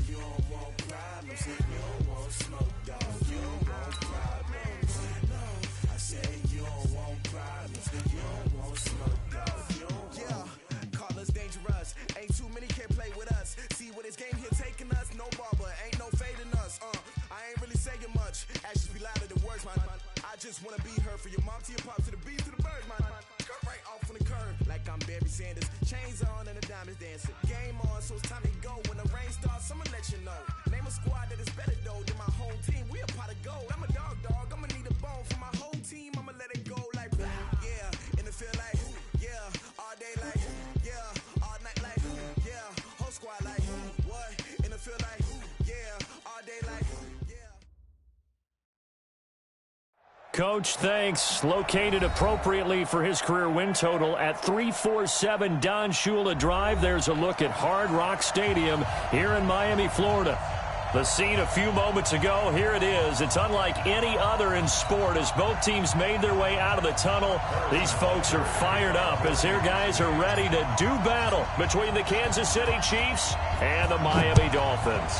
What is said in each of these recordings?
you don't want problems, you don't want smoke, dog. You don't want problems. No, I said you don't want problems, you don't want smoke, dog. You don't want. Call us dangerous. Ain't too many can play with us. See what this game here taking us. No barber, ain't no fading us. I ain't really saying much. Actions be louder than words, man. I just wanna be heard for your mom to your pop to the beat to the birds, man. Cut right off on the curb like I'm Barry Sanders. Chains on and the diamonds dancing. Game on, so it's time to go. When the rain starts, I'ma let you know. Name a squad that is better though than my whole team. We a pot of gold. I'm a dog. I'ma need a bone for my whole team. I'ma let it go like yeah. In the field like yeah. All day like yeah. All night like yeah. Whole squad like what? In the field like yeah. All day like yeah. Coach, thanks. Located appropriately for his career win total at 347 Don Shula Drive. There's a look at Hard Rock Stadium here in Miami, Florida. The scene a few moments ago, here it is. It's unlike any other in sport as both teams made their way out of the tunnel. These folks are fired up as their guys are ready to do battle between the Kansas City Chiefs and the Miami Dolphins.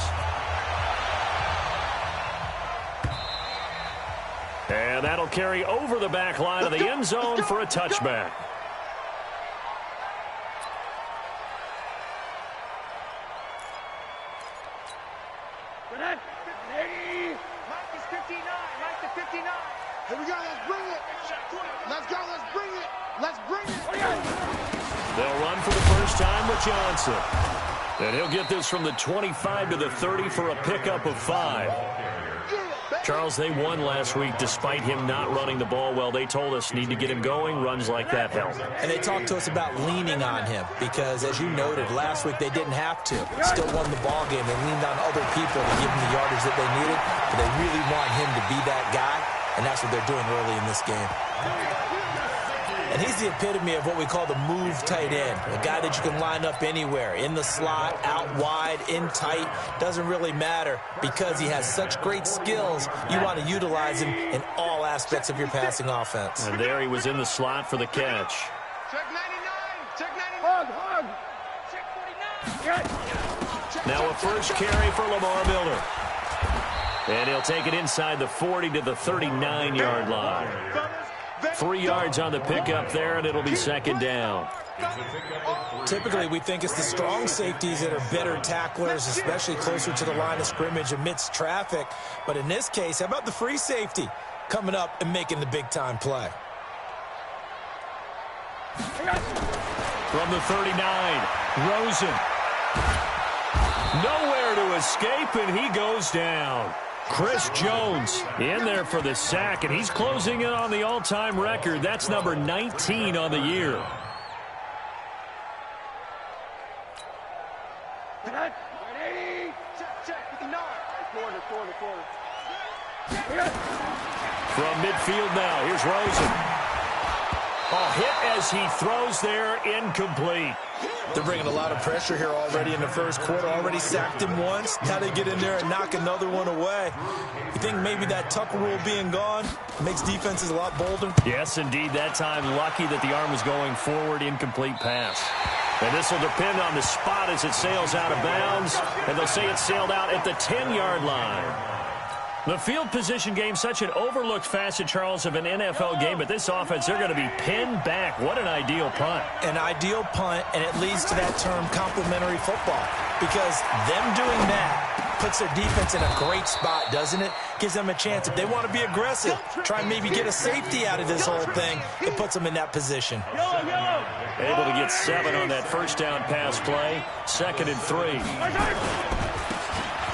And that'll carry over the back line of the end zone for a touchback. Mike is 59. Mike to 59. Here we go. Let's bring it. Let's go. Let's bring it. Let's bring it. They'll run for the first time with Johnson. And he'll get this from the 25 to the 30 for a pickup of 5. Charles, they won last week despite him not running the ball well. They told us need to get him going. Runs like that help. And they talked to us about leaning on him because, as you noted, last week they didn't have to. Still won the ball game. They leaned on other people to give them the yardage that they needed, but they really want him to be that guy, and that's what they're doing early in this game. And he's the epitome of what we call the move tight end, a guy that you can line up anywhere, in the slot, out wide, in tight, doesn't really matter because he has such great skills. You want to utilize him in all aspects of your passing offense. And there he was in the slot for the catch. Check 99. Check 99. Hug. Check 49. Now a first carry for Lamar Miller. And he'll take it inside the 40 to the 39-yard line. 3 yards on the pickup there, and it'll be second down. Typically, we think it's the strong safeties that are better tacklers, especially closer to the line of scrimmage amidst traffic. But in this case, how about the free safety coming up and making the big-time play? From the 39, Rosen. Nowhere to escape, and he goes down. Chris Jones in there for the sack, and he's closing in on the all-time record. That's number 19 on the year. From midfield now, here's Rosen. Oh, hit as he throws there, incomplete. They're bringing a lot of pressure here already in the first quarter. Already sacked him once. Now they get in there and knock another one away. You think maybe that Tucker rule being gone makes defenses a lot bolder? Yes, indeed. That time, lucky that the arm was going forward, incomplete pass. And this will depend on the spot as it sails out of bounds. And they'll say it sailed out at the 10-yard line. The field position game, such an overlooked facet, Charles, of an NFL game. But this offense, they're going to be pinned back. What an ideal punt. An ideal punt, and it leads to that term complementary football. Because them doing that puts their defense in a great spot, doesn't it? Gives them a chance. If they want to be aggressive, try and maybe get a safety out of this whole thing, it puts them in that position. Able to get 7 on that first down pass play. 2nd and 3.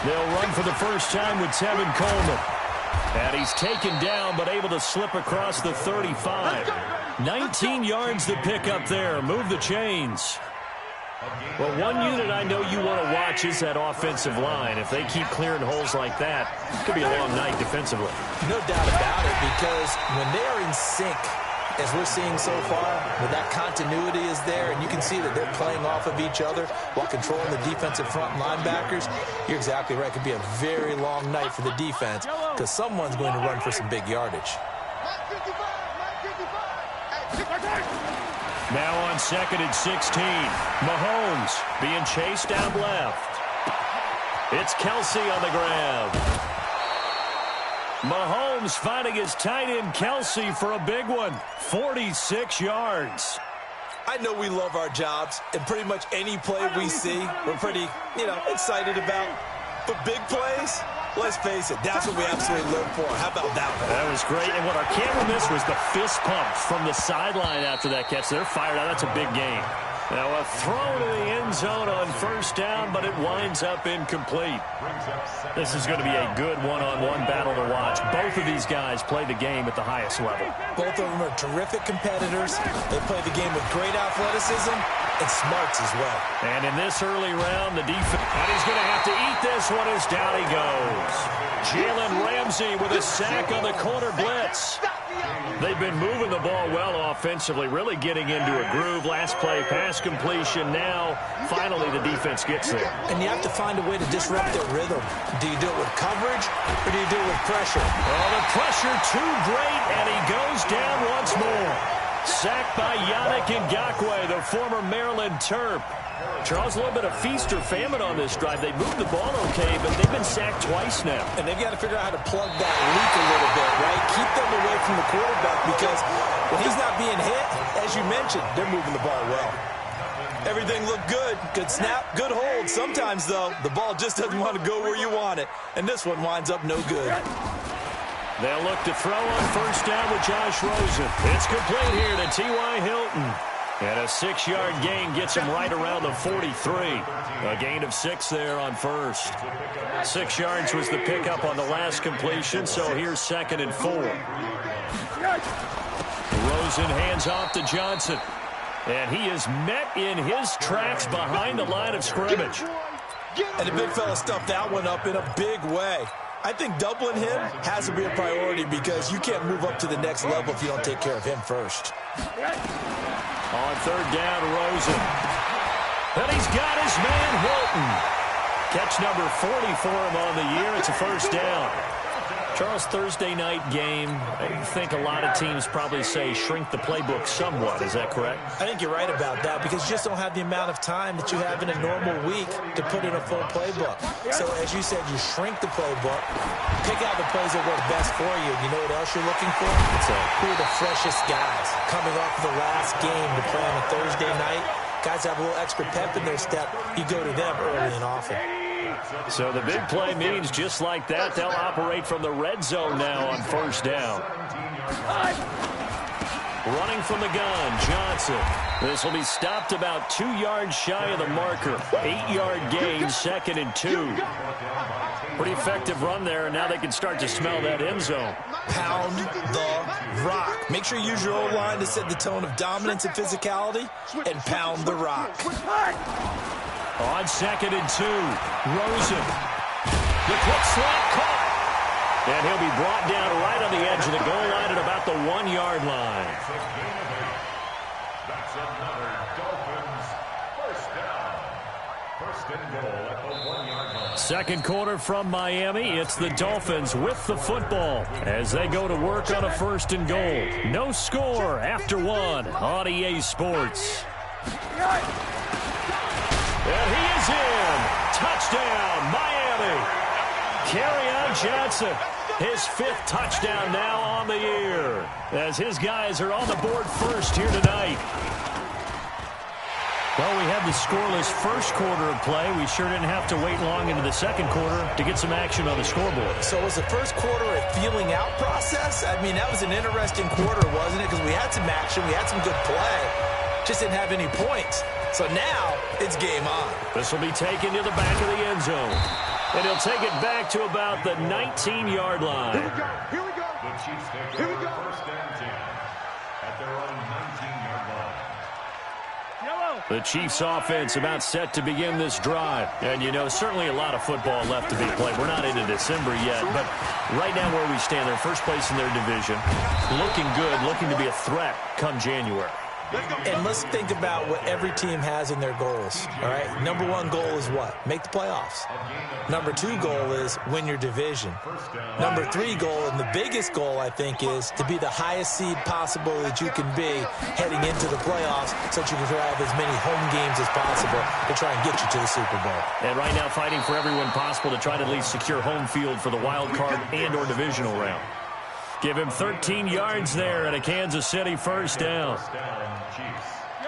They'll run for the first time with Tevin Coleman. And he's taken down, but able to slip across the 35. 19 yards to pick up there. Move the chains. Well, one unit I know you want to watch is that offensive line. If they keep clearing holes like that, it could be a long night defensively. No doubt about it, because when they are in sync, as we're seeing so far, where that continuity is there, and you can see that they're playing off of each other while controlling the defensive front linebackers, you're exactly right. It could be a very long night for the defense because someone's going to run for some big yardage. Now on 2nd and 16, Mahomes being chased out left. It's Kelsey on the grab. Mahomes finding his tight end Kelsey for a big one. 46 yards. I know we love our jobs, and pretty much any play we see, we're pretty, excited about. But big plays, let's face it, that's what we absolutely live for. How about that one? That was great. And what our camera missed was the fist pump from the sideline after that catch. They're fired out. That's a big game. Now a throw to the end zone on first down, but it winds up incomplete. This is going to be a good one-on-one battle to watch. Both of these guys play the game at the highest level. Both of them are terrific competitors. They play the game with great athleticism and smarts as well. And in this early round, the defense, and he's going to have to eat this one as down he goes. Jalen Ramsey with a sack on the corner blitz. They've been moving the ball well offensively, really getting into a groove. Last play, pass completion. Now, finally, the defense gets there. And you have to find a way to disrupt their rhythm. Do you do it with coverage, or do you do it with pressure? Oh, the pressure too great, and he goes down once more. Sacked by Yannick Ngakoue, the former Maryland Terp. Charles, a little bit of feast or famine on this drive. They moved the ball okay, but they've been sacked twice now. And they've got to figure out how to plug that leak a little bit, right? Keep them away from the quarterback because when he's not being hit, as you mentioned, they're moving the ball well. Everything looked good. Good snap, good hold. Sometimes, though, the ball just doesn't want to go where you want it. And this one winds up no good. They'll look to throw on first down with Josh Rosen. It's complete here to T.Y. Hilton. And a 6-yard gain gets him right around the 43. A gain of 6 there on first. 6 yards was the pickup on the last completion, so here's 2nd and 4. Rosen hands off to Johnson. And he is met in his tracks behind the line of scrimmage. And the big fella stuffed that one up in a big way. I think doubling him has to be a priority because you can't move up to the next level if you don't take care of him first. On third down, Rosen. And he's got his man, Hilton. Catch number 40 for him on the year. It's a first down. Charles, Thursday night game, I think a lot of teams probably say shrink the playbook somewhat. Is that correct? I think you're right about that because you just don't have the amount of time that you have in a normal week to put in a full playbook. So, as you said, you shrink the playbook, pick out the plays that work best for you. You know what else you're looking for? Who are the freshest guys coming off the last game to play on a Thursday night? Guys have a little extra pep in their step. You go to them early and often. So the big play means just like that, they'll operate from the red zone now on first down. Running from the gun, Johnson. This will be stopped about 2 yards shy of the marker. 8-yard gain, 2nd and 2. Pretty effective run there, and now they can start to smell that end zone. Pound the rock. Make sure you use your O-line to set the tone of dominance and physicality, and pound the rock. On 2nd and 2, Rosen. The quick slot caught. And he'll be brought down right on the edge of the goal line at about the 1-yard line. That's another Dolphins first down. First and goal at the 1-yard line. Second quarter from Miami. It's the Dolphins with the football as they go to work on a first and goal. No score after 1 on EA Sports. And he is in. Touchdown, Miami. Kerryon Johnson, his 5th touchdown now on the year as his guys are on the board first here tonight. Well, we had the scoreless first quarter of play. We sure didn't have to wait long into the second quarter to get some action on the scoreboard. So was the first quarter a feeling out process? I mean, that was an interesting quarter, wasn't it? Because we had some action, we had some good play, just didn't have any points. So now it's game on. This will be taken to the back of the end zone. And he'll take it back to about the 19-yard line. Here we go. Here we go. The Chiefs take Here we over go. first and 10 at their own 19-yard line. The Chiefs offense about set to begin this drive. And, you know, certainly a lot of football left to be played. We're not into December yet, but right now where we stand, they're first place in their division. Looking good, looking to be a threat come January. And let's think about what every team has in their goals, all right? Number one goal is what? Make the playoffs. Number two goal is win your division. Number three goal, and the biggest goal, I think, is to be the highest seed possible that you can be heading into the playoffs so that you can have as many home games as possible to try and get you to the Super Bowl. And right now fighting for everyone possible to try to at least secure home field for the wild card and or divisional round. Give him 13 yards there and a Kansas City first down.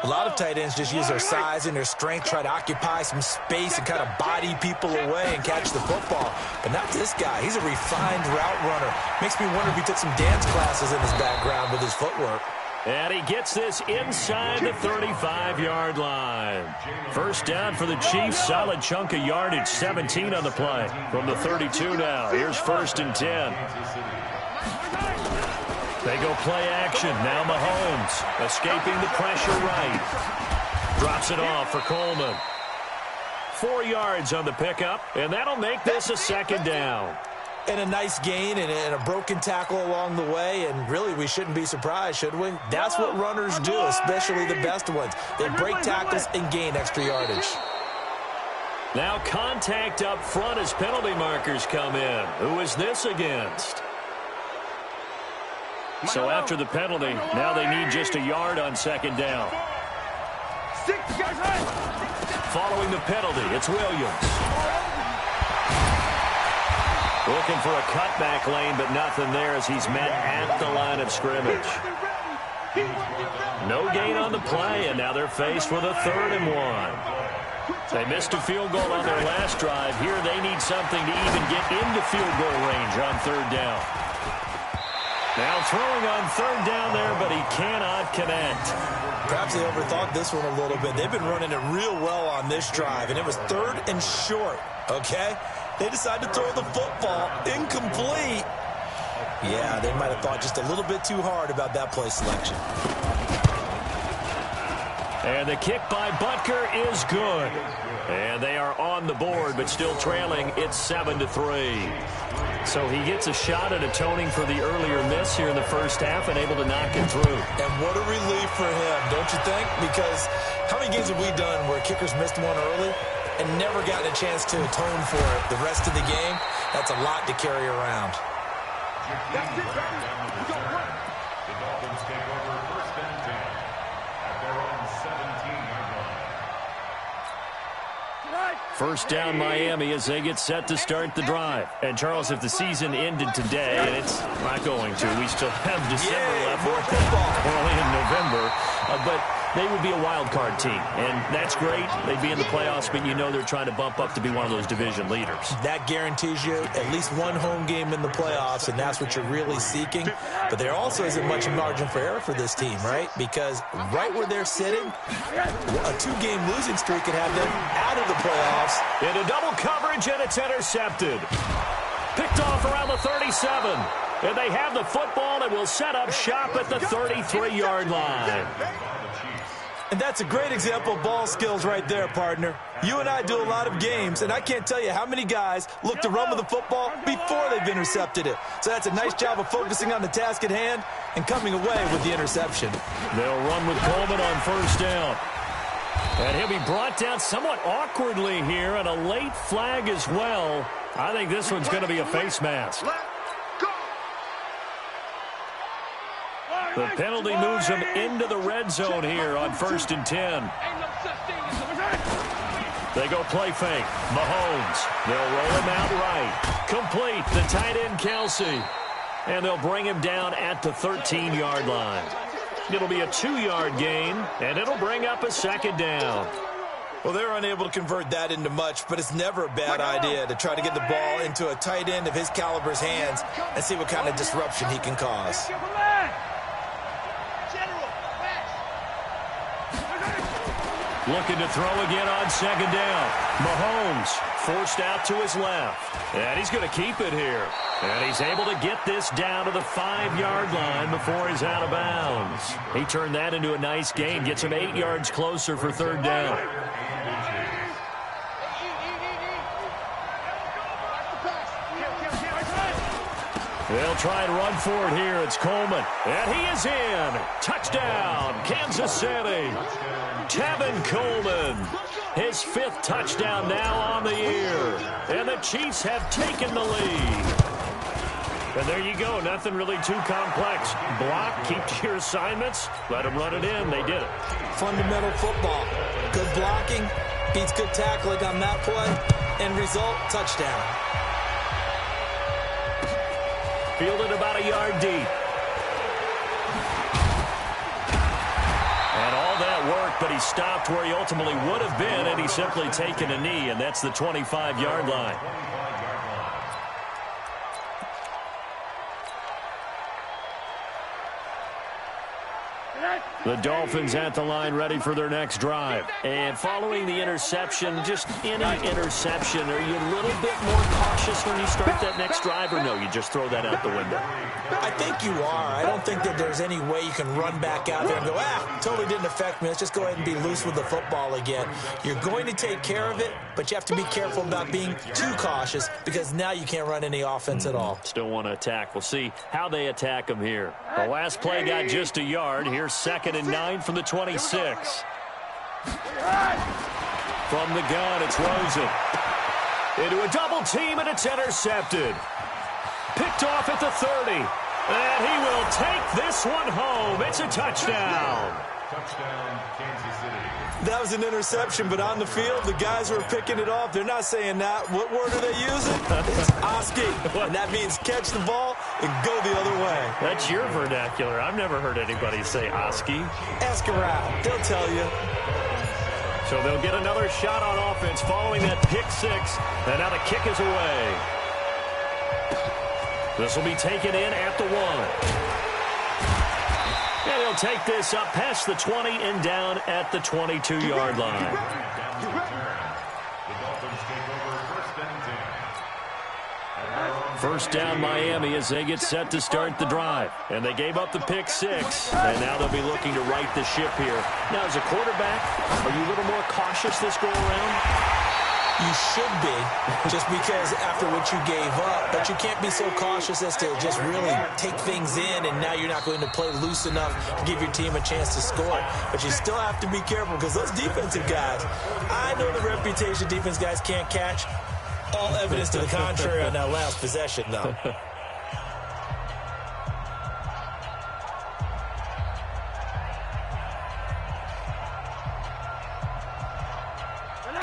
A lot of tight ends just use their size and their strength, try to occupy some space and kind of body people away and catch the football. But not this guy. He's a refined route runner. Makes me wonder if he took some dance classes in his background with his footwork. And he gets this inside the 35-yard line. First down for the Chiefs. Solid chunk of yardage. 17 on the play from the 32 now. Here's 1st and 10. They go play action. Now Mahomes escaping the pressure right. Drops it off for Coleman. 4 yards on the pickup, and that'll make this a 2nd down. And a nice gain and a broken tackle along the way, and really we shouldn't be surprised, should we? That's what runners do, especially the best ones. They break tackles and gain extra yardage. Now contact up front as penalty markers come in. Who is this against? So after the penalty, now they need just a yard on 2nd down. Following the penalty, it's Williams. Looking for a cutback lane, but nothing there as he's met at the line of scrimmage. No gain on the play, and now they're faced with a 3rd and 1. They missed a field goal on their last drive. Here they need something to even get into field goal range on 3rd down. Now throwing on 3rd down there, but he cannot connect. Perhaps they overthought this one a little bit. They've been running it real well on this drive, and it was 3rd and short, okay? They decided to throw the football incomplete. Yeah, they might have thought just a little bit too hard about that play selection. And the kick by Butker is good. And they are on the board, but still trailing. It's 7-3. So he gets a shot at atoning for the earlier miss here in the first half and able to knock it through. And what a relief for him, don't you think? Because how many games have we done where kickers missed one early and never gotten a chance to atone for it the rest of the game? That's a lot to carry around. The Dolphins take over 1st and 10 at their own 17-yard line. First down Miami as they get set to start the drive. And Charles, if the season ended today, and it's not going to, we still have December left. More football. We're only in November, but they would be a wild card team, and that's great. They'd be in the playoffs, but you know they're trying to bump up to be one of those division leaders. That guarantees you at least one home game in the playoffs, and that's what you're really seeking. But there also isn't much margin for error for this team, right? Because right where they're sitting, a 2-game losing streak could have them out of the playoffs. Into double coverage, and it's intercepted. Picked off around the 37. And they have the football and will set up shop at the 33-yard line. And that's a great example of ball skills right there, partner. You and I do a lot of games, and I can't tell you how many guys look to run with the football before they've intercepted it. So that's a nice job of focusing on the task at hand and coming away with the interception. They'll run with Coleman on 1st down. And he'll be brought down somewhat awkwardly here, and a late flag as well. I think this one's going to be a face mask. The penalty moves him into the red zone here on 1st and 10. They go play fake. Mahomes. They'll roll him out right. Complete. The tight end, Kelsey. And they'll bring him down at the 13-yard line. It'll be a 2-yard gain, and it'll bring up a 2nd down. Well, they're unable to convert that into much, but it's never a bad idea to try to get the ball into a tight end of his caliber's hands and see what kind of disruption he can cause. Looking to throw again on 2nd down. Mahomes forced out to his left. And he's going to keep it here. And he's able to get this down to the 5-yard line before he's out of bounds. He turned that into a nice gain. Gets him 8 yards closer for 3rd down. They'll try and run for it here. It's Coleman. And he is in. Touchdown, Kansas City. Tevin Coleman. His 5th touchdown now on the year. And the Chiefs have taken the lead. And there you go. Nothing really too complex. Block, keep to your assignments, let them run it in. They did it. Fundamental football. Good blocking beats good tackling on that play. End result, touchdown. Fielded about a yard deep. And all that work, but he stopped where he ultimately would have been, and he's simply taken a knee, and that's the 25-yard line. The Dolphins at the line ready for their next drive. And following the interception, just any interception, are you a little bit more cautious when you start that next drive, or no, you just throw that out the window? I think you are. I don't think that there's any way you can run back out there and go, totally didn't affect me. Let's just go ahead and be loose with the football again. You're going to take care of it, but you have to be careful about being too cautious because now you can't run any offense at all. Still want to attack. We'll see how they attack him here. The last play got just a yard. Here's 2nd and 9 from the 26. From the gun, it's Rosen. Into a double team, and it's intercepted. Picked off at the 30. And he will take this one home. It's a touchdown. Touchdown, Kansas City. That was an interception, but on the field, the guys who are picking it off, they're not saying that. What word are they using? It's Oski. And that means catch the ball and go the other way. That's your vernacular. I've never heard anybody say Oski. Ask around. They'll tell you. So they'll get another shot on offense following that pick 6. And now the kick is away. This will be taken in at the 1. And he'll take this up past the 20 and down at the 22-yard line. The Dolphins take over 1st and 10. First down Miami as they get set to start the drive. And they gave up the pick 6. And now they'll be looking to right the ship here. Now, as a quarterback, are you a little more cautious this go-around? You should be, just because after what you gave up. But you can't be so cautious as to just really take things in, and now you're not going to play loose enough to give your team a chance to score. But you still have to be careful because those defensive guys, I know the reputation defense guys can't catch. All evidence to the contrary on that last possession, though.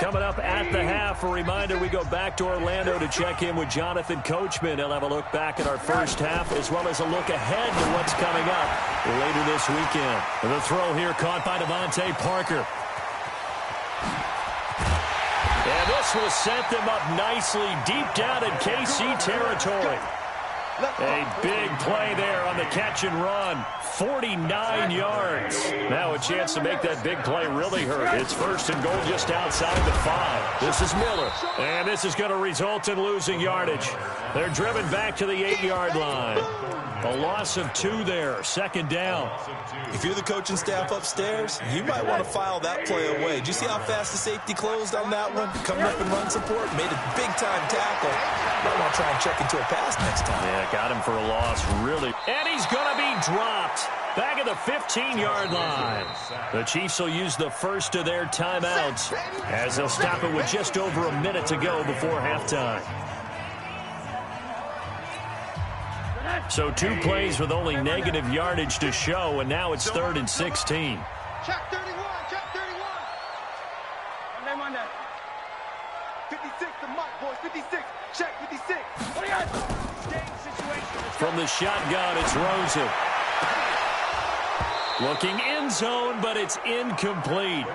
Coming up at the half, a reminder, we go back to Orlando to check in with Jonathan Coachman. He'll have a look back at our first half as well as a look ahead to what's coming up later this weekend. The throw here caught by Devontae Parker. And this will set them up nicely deep down in KC territory. A big play there on the catch and run. 49 yards. Now a chance to make that big play really hurt. It's 1st and goal just outside the 5. This is Miller. And this is going to result in losing yardage. They're driven back to the 8-yard line. A loss of 2 there. 2nd down. If you're the coaching staff upstairs, you might want to file that play away. Did you see how fast the safety closed on that one? Coming up in run support, made a big-time tackle. Might want to try and check into a pass next time. Yeah, got him for a loss, really. And he's going to be dropped. Back at the 15-yard line. The Chiefs will use the first of their timeouts as they'll stop it with just over a minute to go before halftime. So 2 plays with only negative yardage to show, and now it's 3rd and 16. Check 31, check 31. My name on that. 56, the muck, boys, 56. Check 56. What do you got? Game situation. From the shotgun, it's Rosen. Looking end zone, but it's incomplete.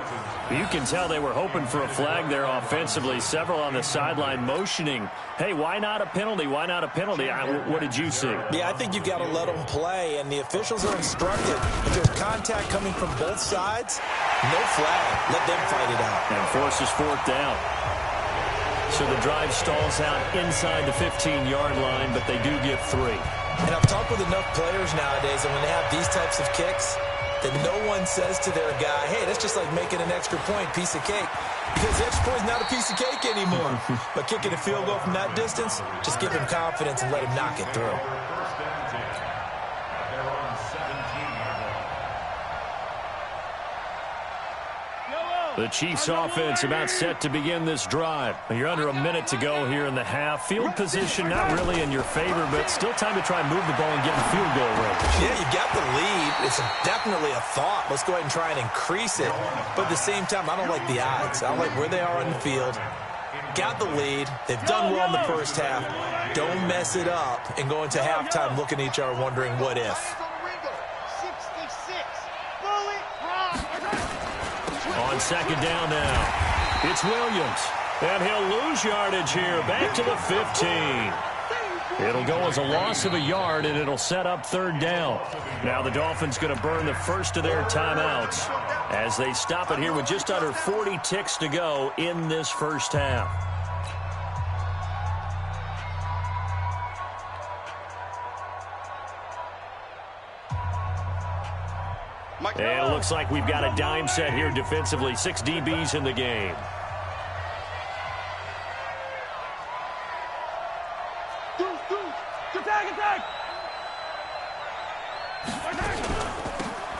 You can tell they were hoping for a flag there offensively. Several on the sideline motioning. Hey, why not a penalty? Why not a penalty? What did you see? Yeah, I think you've got to let them play, and the officials are instructed. If there's contact coming from both sides, no flag. Let them fight it out. And forces 4th down. So the drive stalls out inside the 15-yard line, but they do get 3. And I've talked with enough players nowadays, and when they have these types of kicks, that no one says to their guy, hey, that's just like making an extra point, piece of cake. Because the extra point is not a piece of cake anymore. But kicking a field goal from that distance, just give him confidence and let him knock it through. The Chiefs offense about set to begin this drive. You're under a minute to go here in the half. Field position not really in your favor, but still time to try and move the ball and get in field goal range. Yeah, you got the lead. It's definitely a thought. Let's go ahead and try and increase it. But at the same time, I don't like the odds. I don't like where they are on the field. Got the lead. They've done well in the first half. Don't mess it up and go into halftime looking at each other wondering what if. On second down now, it's Williams. And he'll lose yardage here, back to the 15. It'll go as a loss of a yard, and it'll set up third down. Now the Dolphins going to burn the first of their timeouts as they stop it here with just under 40 ticks to go in this first half. And it looks like we've got a dime set here defensively. 6 DBs in the game.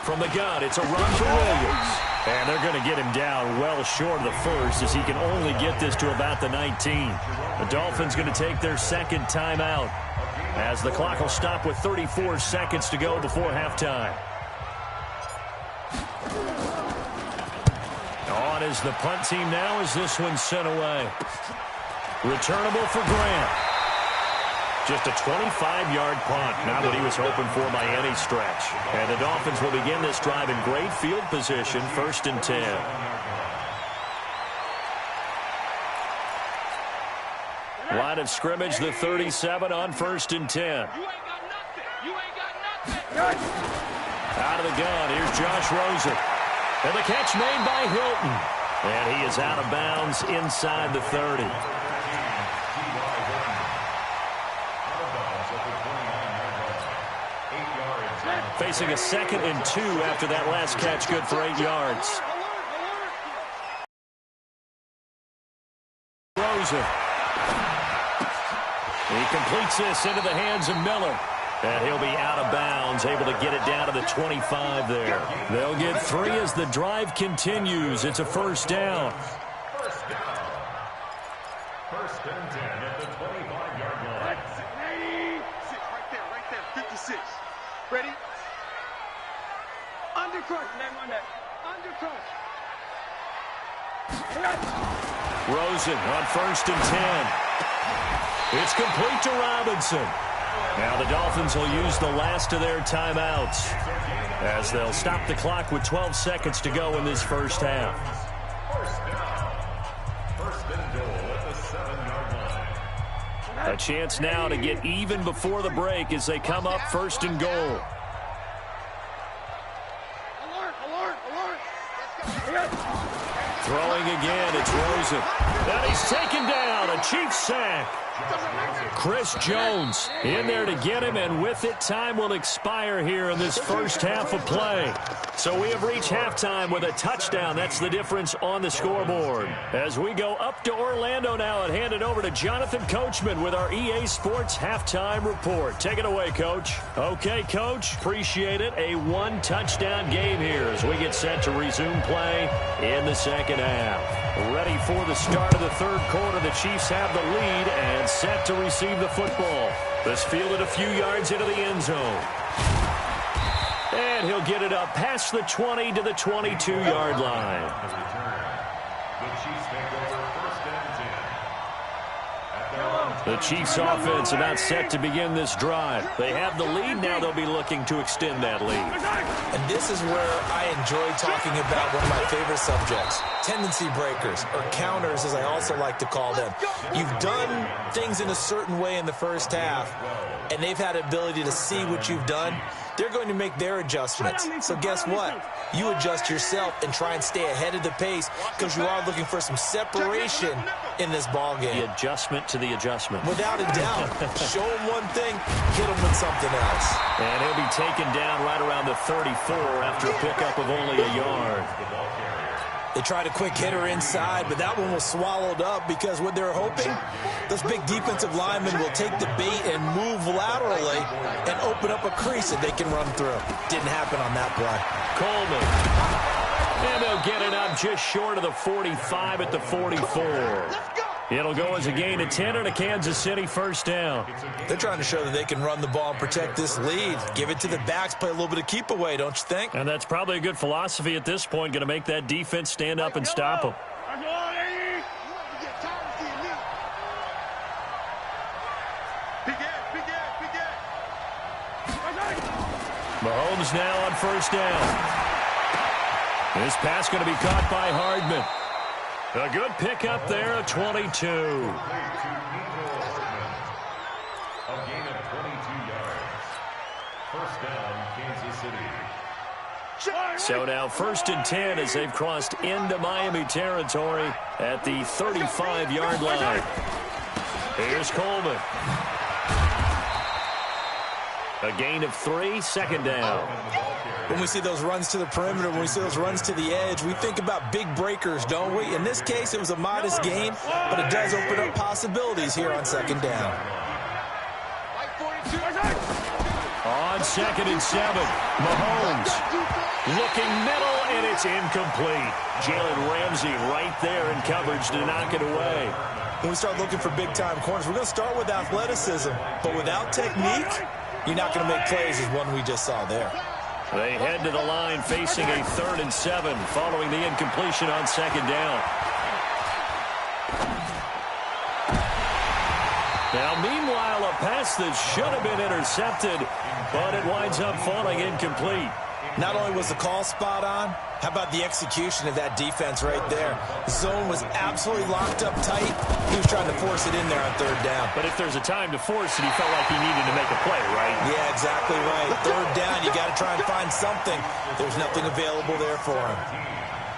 From the gun, it's a run for Williams. And they're going to get him down well short of the first as he can only get this to about the 19. The Dolphins going to take their second timeout as the clock will stop with 34 seconds to go before halftime. On is the punt team now as this one's sent away. Returnable for Grant. Just a 25-yard punt, not what he was hoping for by any stretch. And the Dolphins will begin this drive in great field position, 1st and 10. Line of scrimmage, the 37 on 1st and 10. You ain't got nothing. You ain't got nothing. Out of the gun, here's Josh Rosen. And the catch made by Hilton. And he is out of bounds inside the 30. Facing a 2nd and 2 after that last catch, good for 8 yards. Rosen. He completes this into the hands of Miller. And he'll be out of bounds, able to get it down to the 25 there. They'll get 3 as the drive continues. It's a first down. First down. 1st and 10 at the 25-yard line. Right there, 56. Ready? Undercrush, name on that. Undercrush. Rosen on 1st and 10. It's complete to Robinson. Now the Dolphins will use the last of their timeouts as they'll stop the clock with 12 seconds to go in this first half. First down. 1st and goal at the 7-yard line. A chance now to get even before the break as they come up 1st and goal. Throwing again, it's Rosen. And he's taken down, a Chiefs sack. Chris Jones in there to get him, and with it, time will expire here in this first half of play. So we have reached halftime with a touchdown. That's the difference on the scoreboard. As we go up to Orlando now and hand it over to Jonathan Coachman with our EA Sports Halftime Report. Take it away, Coach. Okay, Coach, appreciate it. A 1-touchdown game here as we get set to resume play in the second half. Ready for the start of the third quarter. The Chiefs have the lead and set to receive the football. This fielded a few yards into the end zone. And he'll get it up past the 20 to the 22-yard line. The Chiefs take over 1st and 10. The Chiefs offense about set to begin this drive. They have the lead. Now they'll be looking to extend that lead. And this is where I enjoy talking about one of my favorite subjects, tendency breakers, or counters as I also like to call them. You've done things in a certain way in the first half, and they've had the ability to see what you've done. they're going to make their adjustments. So guess what? You adjust yourself and try and stay ahead of the pace because you are looking for some separation in this ball game. The adjustment to the adjustment. Without a doubt. Show him one thing, hit him with something else. And he'll be taken down right around the 34 after a pickup of only a yard. They tried a quick hitter inside, but that one was swallowed up because what they're hoping, those big defensive linemen will take the bait and move laterally and open up a crease that they can run through. Didn't happen on that play. Coleman. And they'll get it up just short of the 45 at the 44. It'll go as a gain of 10 and a Kansas City first down. They're trying to show that they can run the ball and protect this lead. Give it to the backs, play a little bit of keep away, don't you think? And that's probably a good philosophy at this point, going to make that defense stand up and stop them. Mahomes now on first down. This pass going to be caught by Hardman. A good pickup there at 22. A gain of 22 yards. First down, Kansas City. So now 1st and 10 as they've crossed into Miami territory at the 35-yard line. Here's Coleman. A gain of 3, second down. When we see those runs to the perimeter, when we see those runs to the edge, we think about big breakers, don't we? In this case, it was a modest gain, but it does open up possibilities here on second down. On 2nd and 7, Mahomes looking middle, and it's incomplete. Jalen Ramsey right there in coverage to knock it away. When we start looking for big-time corners, we're going to start with athleticism, but without technique, you're not going to make plays as one we just saw there. They head to the line facing a 3rd and 7 following the incompletion on second down. Now, meanwhile, a pass that should have been intercepted, but it winds up falling incomplete. Not only was the call spot on, how about the execution of that defense right there? The zone was absolutely locked up tight. He was trying to force it in there on 3rd down. But if there's a time to force it, he felt like he needed to make a play, right? Yeah, exactly right. 3rd down, you got to try and find something. There's nothing available there for him.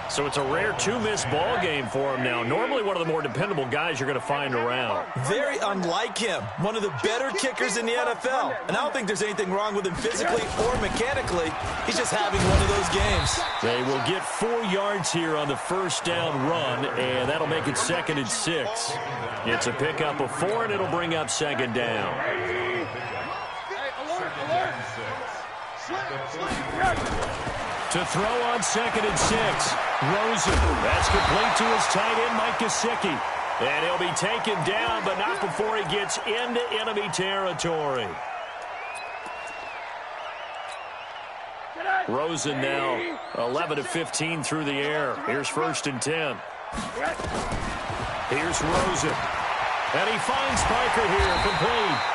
So it's a rare 2-miss ball game for him now. Normally one of the more dependable guys you're going to find around. Very unlike him. One of the better kickers in the NFL. And I don't think there's anything wrong with him physically or mechanically. He's just having one of those games. They will get 4 yards here on the first down run, and that'll make it 2nd and 6. It's a pickup of 4, and it'll bring up 2nd down. To throw on 2nd and 6. Rosen. That's complete to his tight end, Mike Gesicki. And he'll be taken down, but not before he gets into enemy territory. Rosen now 11 of 15 through the air. Here's 1st and 10. Here's Rosen. And he finds Parker here, complete.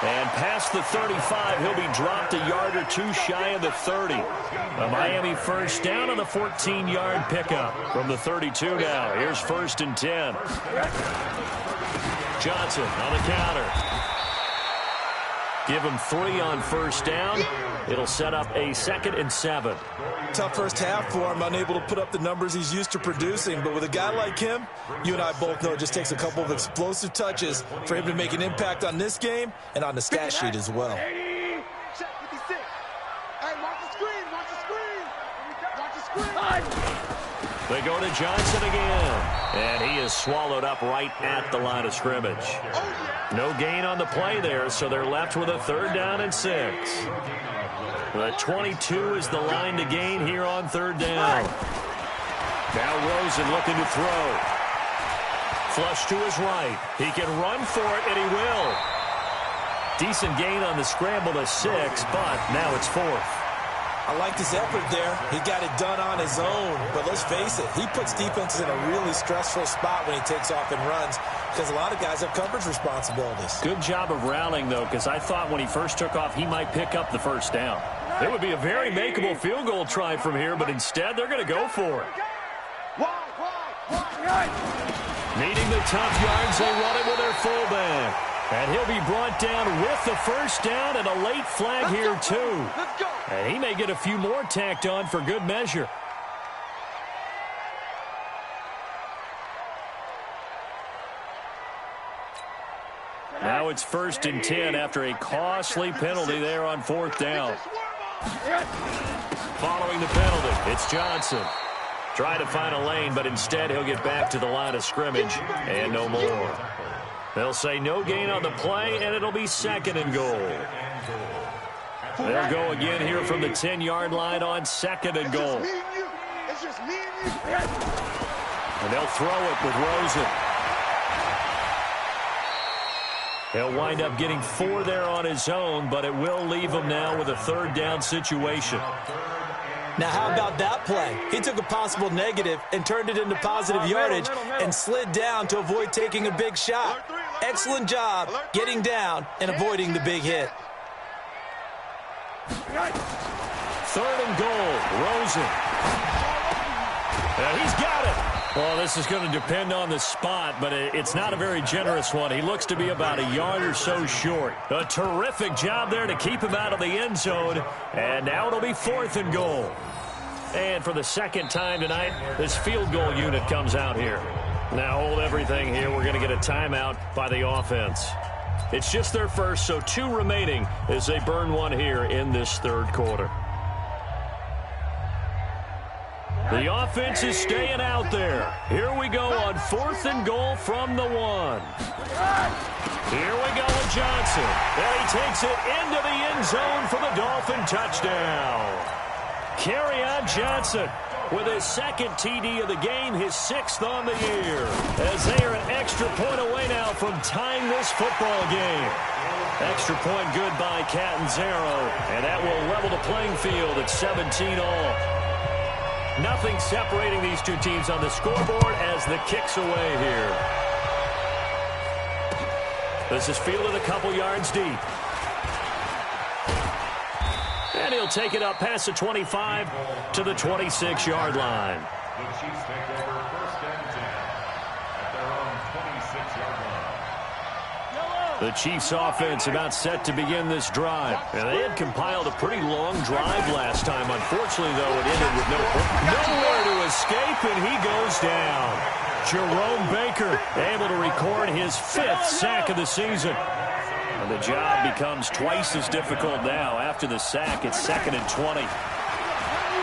And past the 35, he'll be dropped a yard or 2 shy of the 30. A Miami first down on the 14-yard pickup from the 32 now. Here's 1st and 10. Johnson on the counter. Give him 3 on first down. It'll set up a 2nd and 7. Tough first half for him, unable to put up the numbers he's used to producing. But with a guy like him, you and I both know it just takes a couple of explosive touches for him to make an impact on this game and on the stat sheet as well. Check 56. Hey, watch the screen, watch the screen. Watch the screen. They go to Johnson again. And he is swallowed up right at the line of scrimmage. No gain on the play there, so they're left with a 3rd down and 6. The 22 is the line to gain here on 3rd down. Now Rosen looking to throw. Flush to his right. He can run for it, and he will. Decent gain on the scramble to 6, but now it's 4th. I liked his effort there. He got it done on his own. But let's face it, he puts defenses in a really stressful spot when he takes off and runs because a lot of guys have coverage responsibilities. Good job of rallying, though, because I thought when he first took off, he might pick up the first down. It would be a very makeable field goal try from here, but instead they're going to go for it. Needing the tough yards, they run it with their fullback. And he'll be brought down with the first down and a late flag here, too. Let's go. And he may get a few more tacked on for good measure. Now it's 1st and 10 after a costly penalty there on 4th down. Following the penalty, it's Johnson. Try to find a lane, but instead he'll get back to the line of scrimmage and no more. They'll say no gain on the play, and it'll be 2nd and goal. They'll go again here from the 10-yard line on 2nd and goal. It's just me and you. And they'll throw it with Rosen. He'll wind up getting 4 there on his own, but it will leave him now with a 3rd down situation. Now, how about that play? He took a possible negative and turned it into positive yardage and slid down to avoid taking a big shot. Excellent job getting down and avoiding the big hit. 3rd and goal, Rosen. And he's got it. Well, this is going to depend on the spot, but it's not a very generous one. He looks to be about a yard or so short. A terrific job there to keep him out of the end zone. And now it'll be 4th and goal. And for the 2nd time tonight, this field goal unit comes out here. Now hold everything here. We're going to get a timeout by the offense. It's just their first, so 2 remaining as they burn one here in this 3rd quarter. The offense is staying out there. Here we go on 4th and goal from the 1. Here we go with Johnson. And he takes it into the end zone for the Dolphin touchdown. Kerryon Johnson with his 2nd TD of the game, his 6th on the year. As they are an extra point away now from tying this football game. Extra point good by Catanzaro. And that will level the playing field at 17 all. Nothing separating these two teams on the scoreboard as the kick's away here. This is fielded a couple yards deep. And he'll take it up past the 25 to the 26-yard line. The Chiefs take over 1st and 10 at their own 26-yard line. The Chiefs offense about set to begin this drive. And they had compiled a pretty long drive last time. Unfortunately, though, it ended with nowhere to escape, and he goes down. Jerome Baker able to record his 5th sack of the season. And the job becomes twice as difficult now. After the sack, it's 2nd and 20.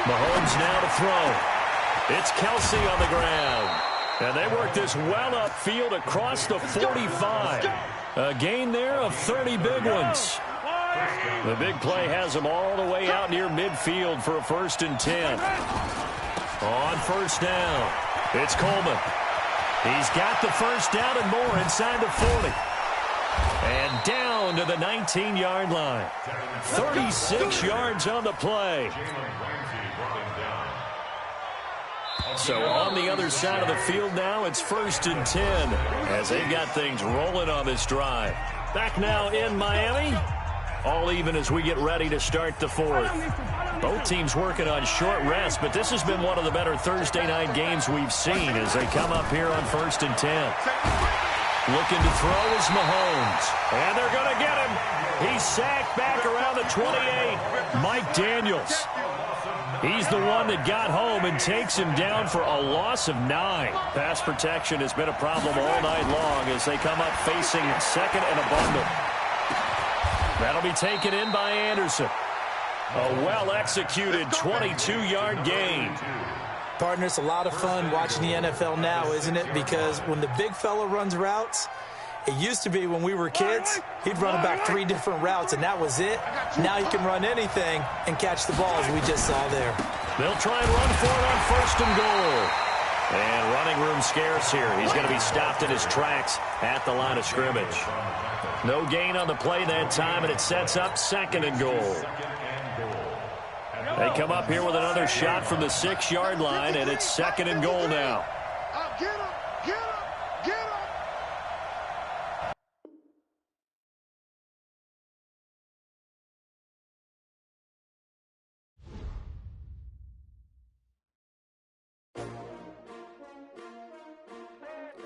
Mahomes now to throw. It's Kelsey on the ground. And they work this well upfield across the 45. A gain there of 30 big ones. The big play has them all the way out near midfield for a 1st and 10. On 1st down, it's Coleman. He's got the 1st down and more inside the 40. And down to the 19-yard line. 36 yards on the play. So on the other side of the field now, it's 1st and 10 as they've got things rolling on this drive. Back now in Miami. All even as we get ready to start the 4th. Both teams working on short rest, but this has been one of the better Thursday night games we've seen as they come up here on 1st and 10. Looking to throw is Mahomes. And they're going to get him. He's sacked back around the 28. Mike Daniels. He's the one that got home and takes him down for a loss of 9. Pass protection has been a problem all night long as they come up facing 2nd and a bundle. That'll be taken in by Anderson. A well-executed 22-yard gain. Partner, it's a lot of fun watching the NFL now, isn't it? Because when the big fella runs routes, it used to be when we were kids, he'd run about 3 different routes, and that was it. Now he can run anything and catch the ball, as we just saw there. They'll try and run for it on 1st and goal. And running room scarce here. He's going to be stopped in his tracks at the line of scrimmage. No gain on the play that time, and it sets up 2nd and goal. They come up here with another shot from the 6-yard line, and it's 2nd and goal now. Get him, get him, get him.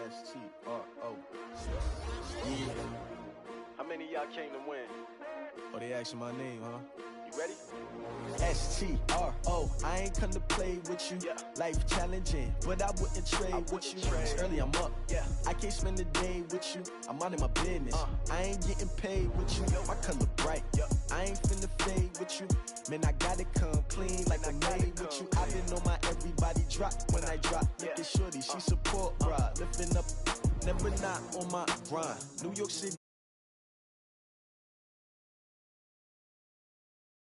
S-T-R-O. Yeah. see I came to win. Oh, they asking my name, huh? You ready? S-T-R-O, I ain't come to play with you. Yeah. Life challenging, but I wouldn't trade with you. It's early, I'm up. Yeah. I can't spend the day with you. I'm out of my business. I ain't getting paid with you. My color bright. I ain't finna fade with you. Man, I gotta come clean like I made with you. I been on my everybody drop when I drop. Look at shorty, she support, bruh. Lifting up, never not on my grind. New York City.